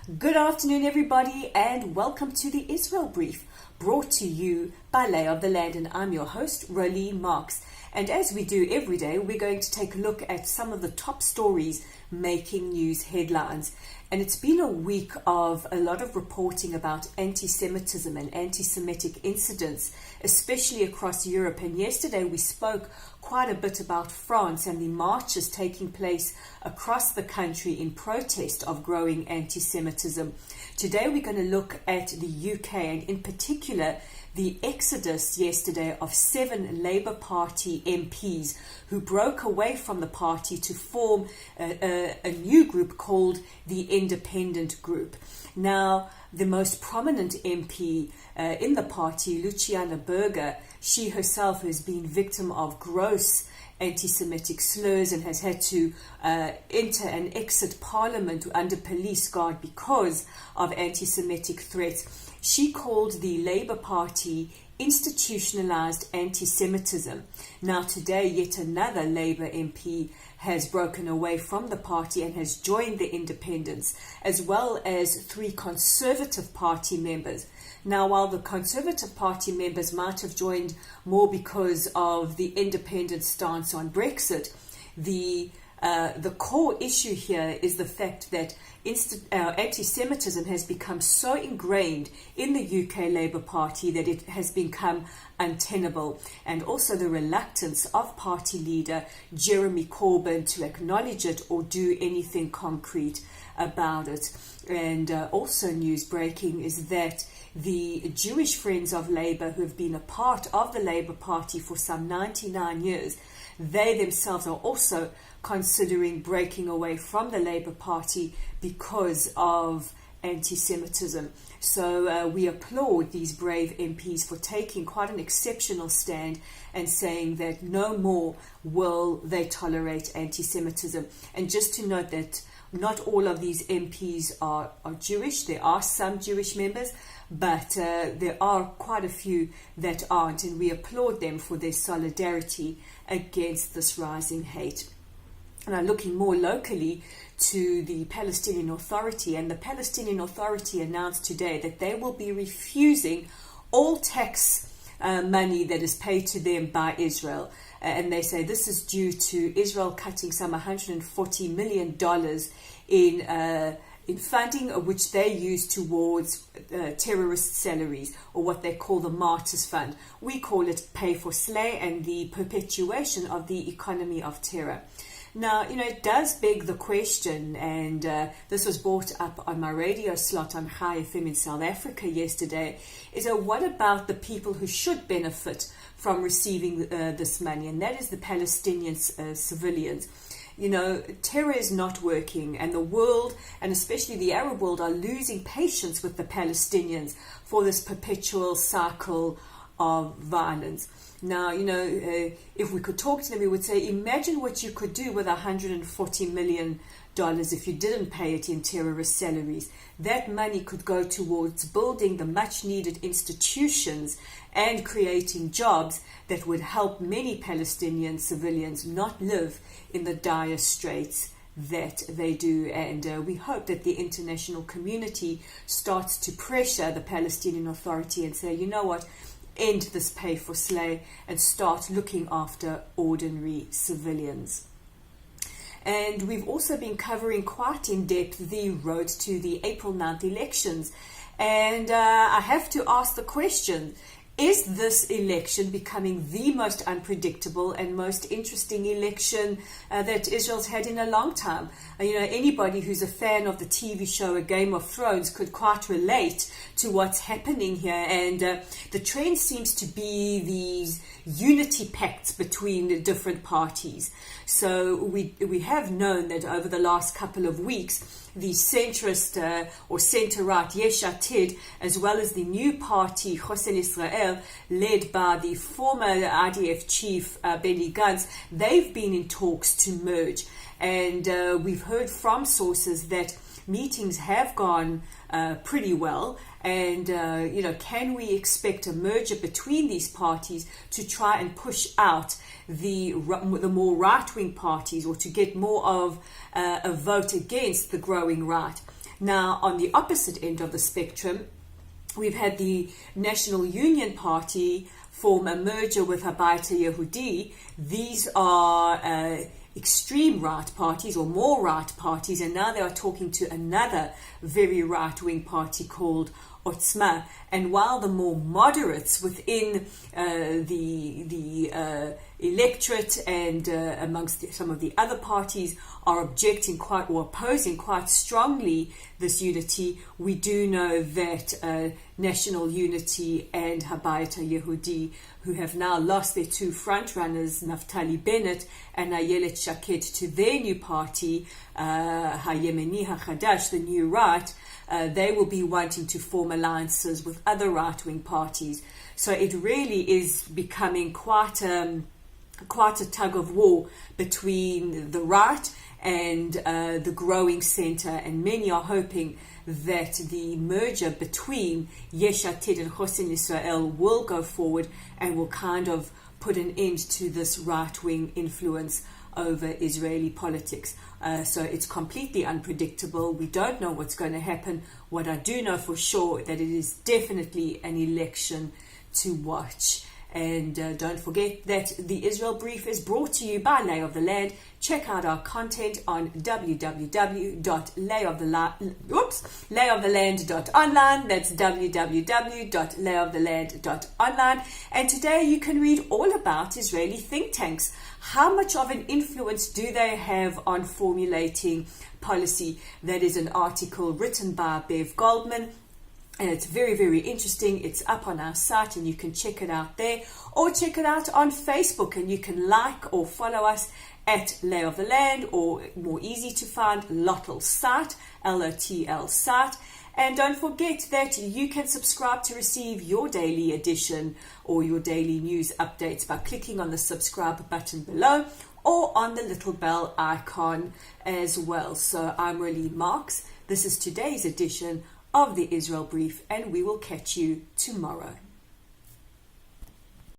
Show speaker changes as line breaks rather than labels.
Good afternoon, everybody, and welcome to the Israel Brief, brought to you by Lay of the Land, and I'm your host, Rolee Marks. And as we do every day, we're going to take a look at some of the top stories making news headlines. And it's been a week of a lot of reporting about anti-Semitism and anti-Semitic incidents, especially across Europe. And yesterday we spoke quite a bit about France and the marches taking place across the country in protest of growing anti-Semitism. Today we're going to look at the UK, and in particular the exodus yesterday of 7 Labour Party MPs who broke away from the party to form a new group called the Independent Group. Now, the most prominent MP in the party, Luciana Berger, she herself has been victim of gross anti-Semitic slurs and has had to enter and exit Parliament under police guard because of anti-Semitic threats. She called the Labour Party institutionalized anti-Semitism. Now today, yet another Labour MP has broken away from the party and has joined the Independents, as well as 3 Conservative Party members. Now, while the Conservative Party members might have joined more because of the Independent stance on Brexit, the core issue here is the fact that anti-Semitism has become so ingrained in the UK Labour Party that it has become untenable, and also the reluctance of party leader Jeremy Corbyn to acknowledge it or do anything concrete about it. And also news breaking is that the Jewish Friends of Labour, who have been a part of the Labour Party for some 99 years, they themselves are also considering breaking away from the Labour Party because of anti-Semitism. So we applaud these brave MPs for taking quite an exceptional stand and saying that no more will they tolerate anti-Semitism. And just to note that not all of these MPs are Jewish. There are some Jewish members, but there are quite a few that aren't, and we applaud them for their solidarity against this rising hate. Now, looking more locally to the Palestinian Authority, and the Palestinian Authority announced today that they will be refusing all tax money that is paid to them by Israel. And they say this is due to Israel cutting some $140 million in funding, which they use towards terrorist salaries, or what they call the Martyrs Fund. We call it Pay for Slay, and the perpetuation of the economy of terror. Now, it does beg the question, and this was brought up on my radio slot on Chai FM in South Africa yesterday, is what about the people who should benefit from receiving this money? And that is the Palestinian civilians. Terror is not working, and the world, and especially the Arab world, are losing patience with the Palestinians for this perpetual cycle of violence. Now, if we could talk to them, we would say, imagine what you could do with $140 million if you didn't pay it in terrorist salaries. That money could go towards building the much needed institutions and creating jobs that would help many Palestinian civilians not live in the dire straits that they do. And we hope that the international community starts to pressure the Palestinian Authority and say, you know what, end this pay for slay and start looking after ordinary civilians. And we've also been covering quite in depth the road to the April 9th elections. And I have to ask the question, is this election becoming the most unpredictable and most interesting election that Israel's had in a long time? Anybody who's a fan of the TV show A Game of Thrones could quite relate to what's happening here. And the trend seems to be these unity pacts between the different parties. So we have known that over the last couple of weeks, the centrist or centre-right Yesh Atid, as well as the new party Hosel Israel, led by the former IDF chief Benny Gantz, they've been in talks to merge. And we've heard from sources that meetings have gone pretty well. And, can we expect a merger between these parties to try and push out the more right-wing parties, or to get more of a vote against the growing right? Now, on the opposite end of the spectrum, we've had the National Union Party form a merger with Habayit Yehudi. These are extreme right parties, or more right parties, and now they are talking to another very right-wing party called Otzma. And while the more moderates within the electorate and amongst some of the other parties are objecting quite, or opposing quite strongly this unity, we do know that National Unity and Habayit Yehudi, who have now lost their two frontrunners, Naftali Bennett and Ayelet Shaked, to their new party, Hayemeni HaChadash, the New Right, they will be wanting to form alliances with other right-wing parties. So it really is becoming quite a tug of war between the right and the growing centre, and many are hoping that the merger between Yesh Atid and Chosin Israel will go forward and will kind of put an end to this right-wing influence over Israeli politics. So it's completely unpredictable. We don't know what's going to happen. What I do know for sure that it is definitely an election to watch. And don't forget that the Israel Brief is brought to you by Lay of the Land. Check out our content on www.layoftheland.online. That's www.layoftheland.online. And today you can read all about Israeli think tanks. How much of an influence do they have on formulating policy? That is an article written by Bev Goldman. And it's very, very interesting. It's up on our site and you can check it out there, or check it out on Facebook, and you can like or follow us at Lay of the Land, or more easy to find, Lotl site, LOTL site. And don't forget that you can subscribe to receive your daily edition or your daily news updates by clicking on the subscribe button below, or on the little bell icon as well. So I'm Rolee Marks. This is today's edition of the Israel Brief, and we will catch you tomorrow.